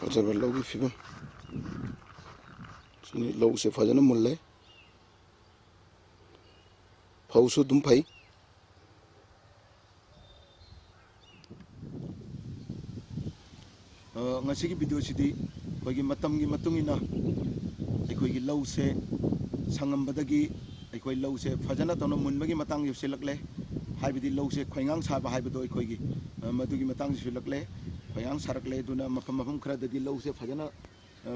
फजब लौगी film सिनी लौ से फजन मुल्ले फौसु दुम फै ngasi video sidi koigi matamgi matungina aikoigi lau se sangambadagi aikoi lau se fajana tawna munbagi matang yusilakle haibidi lau se khoingang saba haibido aikoigi madugi matang yusilakle khoingang sarakle duna mafam mafam khara dadi lau se fajana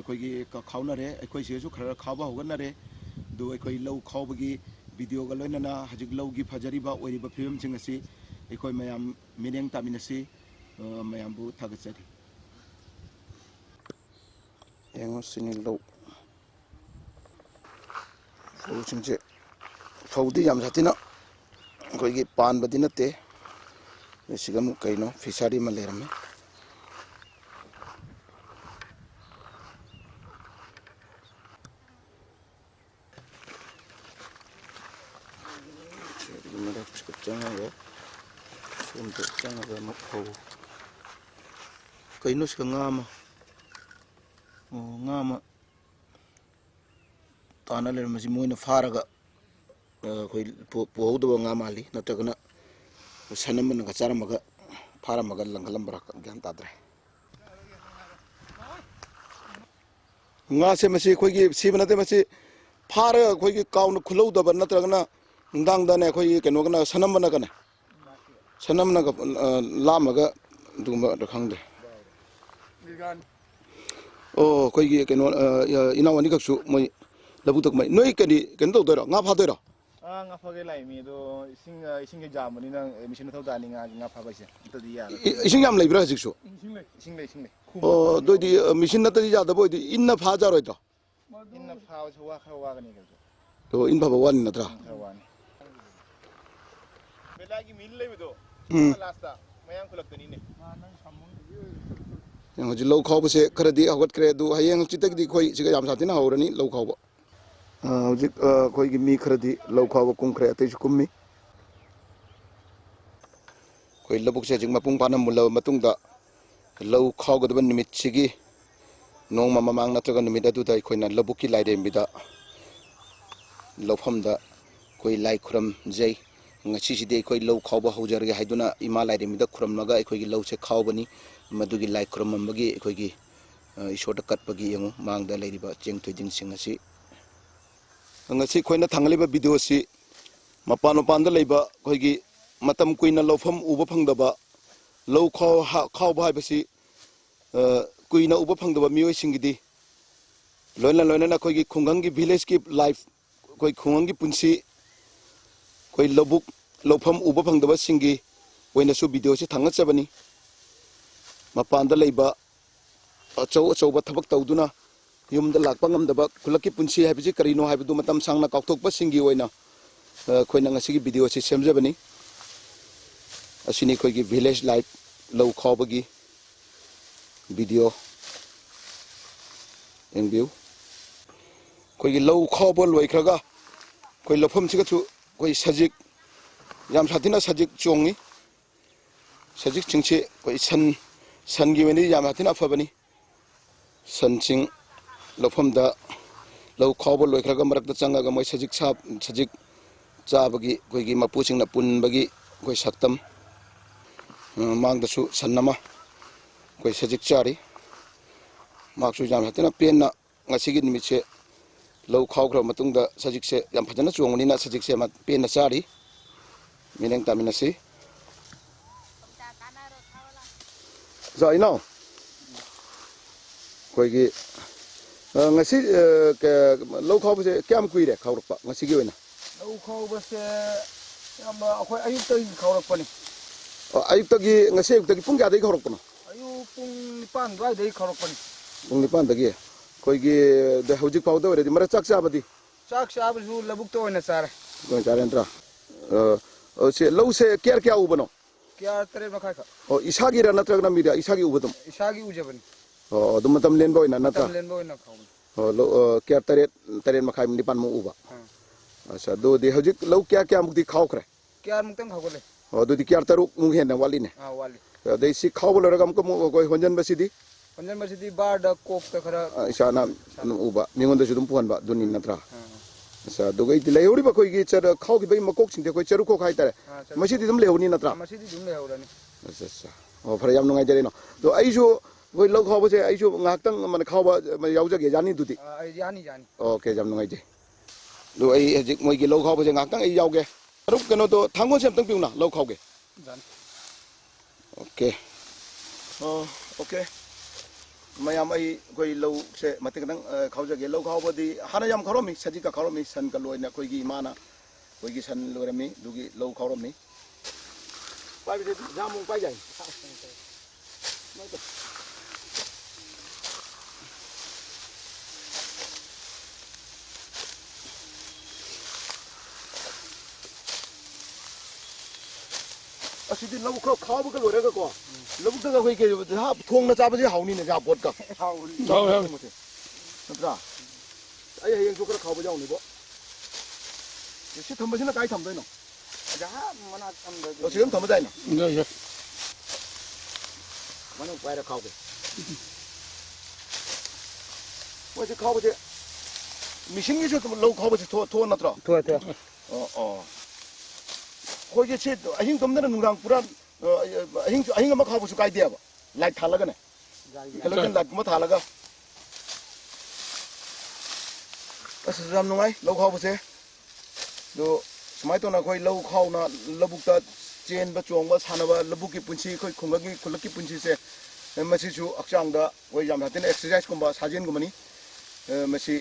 koigi ka khaunare aikoi se su khara khaba hoganare du aikoi lau khaubagi video ga loinana hajik lau gi fajariba oiriba film chingasi aikoi mayam mineng taminasi mayam bu thagatsari yang sini lau lau singse faudi yam satina koi gi pan badina te sigam kaino fisari malerame mera changa ga untuk changa ga no phau kaino singama ngama tana le masi moina faraga koi pohaudo ngamali natagana sanamana ga charamaga faramaga langalambra gyan tadre nga se masi koi gi sibanate masi fara koi gi kauna khulauda ba natragana ndang da ne koi keno gana sanamana kana sanamana ga lamaga duma da khangde oh koi gi keno inawani kaksu moi labutak mai noi kani keno tawdora nga phadora nga phage lai mi do ising jamani nang mission thawdani nga phabaise tadi ya ising yam leibra jiksu ising lei oh doi di mission natadi jada boy di inna phaja roidro inna phaw chwa khawa gani ga to in baba wan natra khawani belagi mil lei do lasta mayang khulaktani ne nang samun yang ji lau khawba se kharadi hagat kre du hayeng chitak di khoi siga yam satina hawrani lau khawba hujik khoi gi mi kharadi lau khawba kum khre ate kummi khoi labuk se jing mapung panam mulaw matung da lau khawga da nimit sigi nong mamamang natraga nimit adu da khoi na labuk ki lai dem bida lawpham da khoi lai khuram jai ngasi sidi khoi lau khawba haujarge haiduna ima lai dem bida khuram naga khoi gi lau se khawbani madugi lai khuramambagi aikoigi isota katpagi yangu mangda leiriba cheng thoiding sing asi ngasi khoina thangaliba video si mapan leiba khoigi matam kuina lofam uba phangdaba lau khaw bhai basi kuina uba phangdaba mioi singidi loina na khoigi khungangi village ki life khoi khungangi punsi khoi lobuk lofam uba phangdaba singi oina su video si thangachabani mapanda leiba achau ba thabak tawduna yumda lakpa ngamdaba khulaki punsi habiji karino habdu matam sangna kaukthokpa singi oina khoina ngasi video si semjabani asini khoi gi village life lau khawbagi video engbiu khoi gi lau khawbol loikhraga khoi lofam siga chu khoi sajik yam sathina sajik chongi sajik chingche khoi sangi weni yam hatina fabani sansing lofam da lau khawbol loikhraga marakta changaga moi sajik chabagi khoi gi mapu singna punbagi khoi saktam mangda su sannama khoi sajik chari maksu yam hatina penna ngasigi nimitse lau khawkhra matungda sajik se yam phajana chongni na sajik se ma penna chari mineng taminasi zai nào coi cái ngày xí cái lâu khâu bây giờ kem quy để khâu được bạc ngày xí cái này lâu khâu bây giờ mà khoi ayuk tới khâu được pani ayuk tagi ngày xí ayuk tagi pung cái đấy khâu được pana ayuk pung pan gai đấy khâu được pani pung pan tagi coi cái để hậu dịch phao đâu đấy mà chắc sao đi chắc sao bây giờ labuk tôi nè sar coi chả entra sẽ lâu sẽ kia u bano kia tere makai ka isagi ra natragna mira isagi u badum isagi u jabani dum matam len boy na nata len boy na khau kia tare makai ni pan mu uba asa do de hojik lau kia mukti khau khre kia muktam khau le do di kia taruk mu hen na wali ne wali de si khau bol ragam ko ko honjan basidi ꯈꯣꯟꯖꯟ ꯃꯁꯤꯗꯤ ꯕꯥꯔꯗ ꯀꯣꯛꯇ ꯈꯔ ꯏꯁꯥꯅ ꯎꯕ ꯃꯤꯉꯣꯟꯗꯁꯨ ꯑꯗꯨꯝ ꯄꯨꯍꯟꯕ ꯑꯗꯨꯅꯤ ꯅꯠꯇ꯭ꯔꯥ ꯑꯗꯨꯒ ꯂꯩꯍꯧꯔꯤꯕ ꯑꯩꯈꯣꯏꯒꯤ ꯈꯥꯎꯈꯤꯕꯒꯤ ꯃꯀꯣꯛꯁꯤꯡꯗꯤ ꯑꯩꯈꯣꯏ ꯆꯔꯨꯈꯣꯛ ꯍꯥꯏꯇꯥꯔꯦ ꯃꯁꯤꯗꯤ ꯑꯗꯨꯝ ꯂꯩꯍꯧꯅꯤ ꯅꯠꯇ꯭ꯔꯥ ꯃꯁꯤꯗꯤ ꯑꯗꯨꯝ ꯂꯩꯍꯧꯔꯅꯤ ꯑꯣ ꯐꯔꯦ ꯌꯥꯝ ꯅꯨꯡꯉꯥꯏꯖꯔꯦꯅꯣ ꯑꯗꯣ ꯑꯩꯁꯨ ꯑꯩꯈꯣꯏ ꯂꯧ ꯈꯥꯎꯕꯁꯦ ꯑꯩꯁꯨ ꯉꯥꯏꯍꯥꯛꯇꯪ ꯈꯥꯎꯕ ꯌꯥꯎꯖꯒꯦ ꯌꯥꯅꯤ ꯑꯗꯨꯗꯤ ꯌꯥꯅꯤ ꯌꯥꯅꯤ ꯑꯣꯀꯦ ꯌꯥꯝ ꯅꯨꯡꯉꯥꯏꯖꯩ ꯑꯗꯣ ꯑꯩ ꯍꯧꯖꯤꯛ ꯃꯣꯏꯒꯤ ꯂꯧ ꯈꯥꯎꯕꯁꯦ ꯉꯥꯏꯍꯥꯛꯇꯪ ꯑꯩ ꯌꯥꯎꯒꯦ ꯃꯔꯨꯞ ꯀꯩꯅꯣꯗꯣ ꯊꯥꯡꯒꯣꯜꯁꯦ ꯑꯝꯇꯪ ꯄꯤꯌꯨꯅ ꯂꯧ ꯈꯥꯎꯒꯦ ꯑꯣꯀꯦ ꯑꯣꯀꯦ ꯃꯌꯥꯝ ꯑꯩꯈꯣꯏ ꯂꯧꯁꯦ ꯃꯇꯦꯛ ꯈꯤꯇꯪ ꯈꯥꯎꯖꯒꯦ ꯂꯧ ꯈꯥꯎꯕꯗꯤ ꯍꯥꯟꯅ ꯌꯥꯝ ꯈꯥꯎꯔꯝꯃꯤ ꯁꯖꯤꯛꯀ ꯈꯥꯎꯔꯝꯃꯤ ꯁꯟꯒ ꯂꯣꯏꯅ ꯑꯩꯈꯣꯏꯒꯤ ꯏꯃꯥꯅ ꯑꯩꯈꯣꯏꯒꯤ ꯁꯟ ꯂꯣꯏꯔꯝꯃꯤ ꯑꯗꯨꯒꯤ ꯂꯧ ꯈꯥꯎꯔꯝꯃꯤ पाइबे जाम पाइ जाए असिदि लौ खरो खाब का लोरे को लौ तक होई के हा थोंग ना चाबजे हाउनी ने जा पोट का नत्रा आई हयें जो खरो खाब जाउनी बो से थमबसिना काई थमदैनो जहा मना थमदै सिगम थमदैनो य मने पाइरा खाबे वसे खाबजे मिसिंगी जो लौ खाबजे थो नत्रा थो ओ होगे से अहिंग तुमने नुंगांग पूरा अहिंग अमा खाबसु काई दियाबा लाइट थालगने हेलोजन लाइट म थालगा अस जाम नुंगाई लौ खाबसे दो समाय तो ना कोई लौ खावना लबुकता चेन बा चोंगबा सानबा लबुकी पुंसी कोई खुंगगी खुलकी पुंसी से मसिसु अक्षांगदा कोई जाम हातिन एक्सरसाइज कुंबा साजेन गुमनी मसी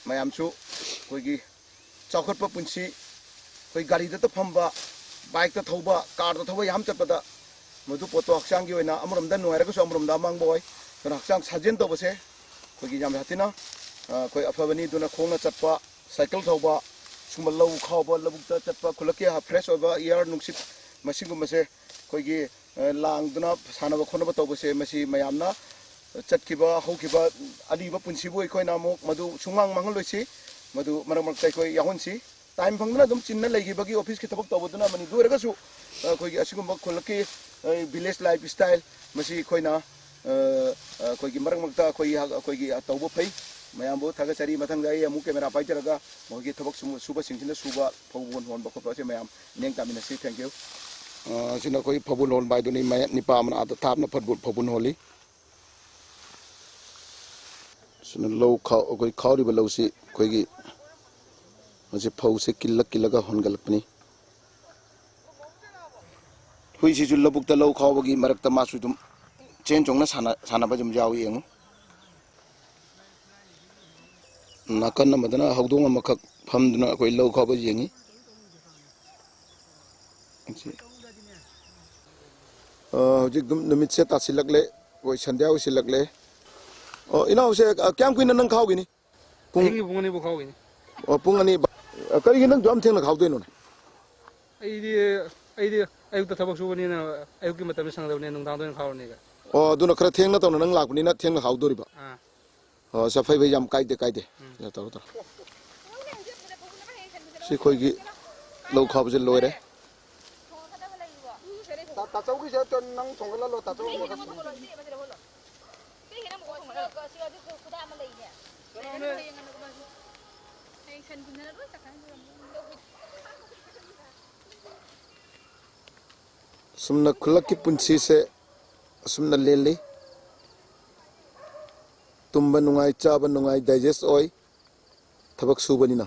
मयामसु कोईगी चाखटपा पुंसी कोई गाड़ी द फंबा बाइक द थौबा कार द थौबा याम चपदा मधु पोतो हक्सांग की ओइना अमरमदा नुवायरगसु अमरमदा मांगबोय तन हक्सांग साजेन तोबसे कोईगी जाम हातिना कोई अफबनी दुना खोंगना चटपा साइकिल थौबा सुमा लौ खावबा लबुकता चटपा खुलके हा फ्रेश ओबा एयर नुंसित मसिगुमसे कोईगी लांगदुना सानबा खोनबा तोबसे मसी मयामना चटकिबा हौकिबा अलीबा पुंसिबो इखोइना मो मधु सुंगांग मंगलोइसी मधु मरमक कोई याहोनसी टाइम फंगना दम चिन्ना लेगिबगी ऑफिस की थबक तबदुना मनी दुरगसु कोई असिगुम खुलकी विलेज लाइफ स्टाइल मसी खोइना कोई मरक मकता कोई तौब फै मयामबो थागसरी मथंग आई अमु कैमरा पाइजरगा मोगी थबक सुबा सिंगसिना सुबा फौबोन होन बखोपा से मयाम नेंग तामिना से थैंक यू सिना कोई फबुन होन बाइदुनी मय निपा मन आत थापना फबुन होली सिना लो खाव कोई खावरिबा लौसी कोईगी मसे फौ से किल्लगा होनगलपनी हुई सिजु लबुकता लौ खावबगी मरकता मासु दुम चेन चोंगना सानाबा जुम जाव येंगु नाकन मदना हौदोंग मखक फमदुना कोई लौ खावबा येंगी हजिक दुम निमित से तासिलकले कोई संध्या उसिलकले ओ इनाउ से क्याम कुइना नंग खावगिनी पुंगनी बु खावगिनी ओ पुंगनी करिगे नंग जम थेंग खावदोइनो अईदी अयुक्त थबक सुबनीना अयुक्की मतम संगदवने नुंदांदोन खावरनेगा ओ दुना खरा थेंग तौना नंग लाकबनीना थेंग खावदोरिबा ओ सफाई भाई याम काइदे या तरो सि खोइगी लौ खावजे लोइरे ताचौगी से तो नंग थोंगला लो ताचौ सुमना खुलक की पुंसी से सुमना लेली तुम्बा नुंगाई चाबा नुंगाई डाइजेस्ट ओय थबक सुबनिना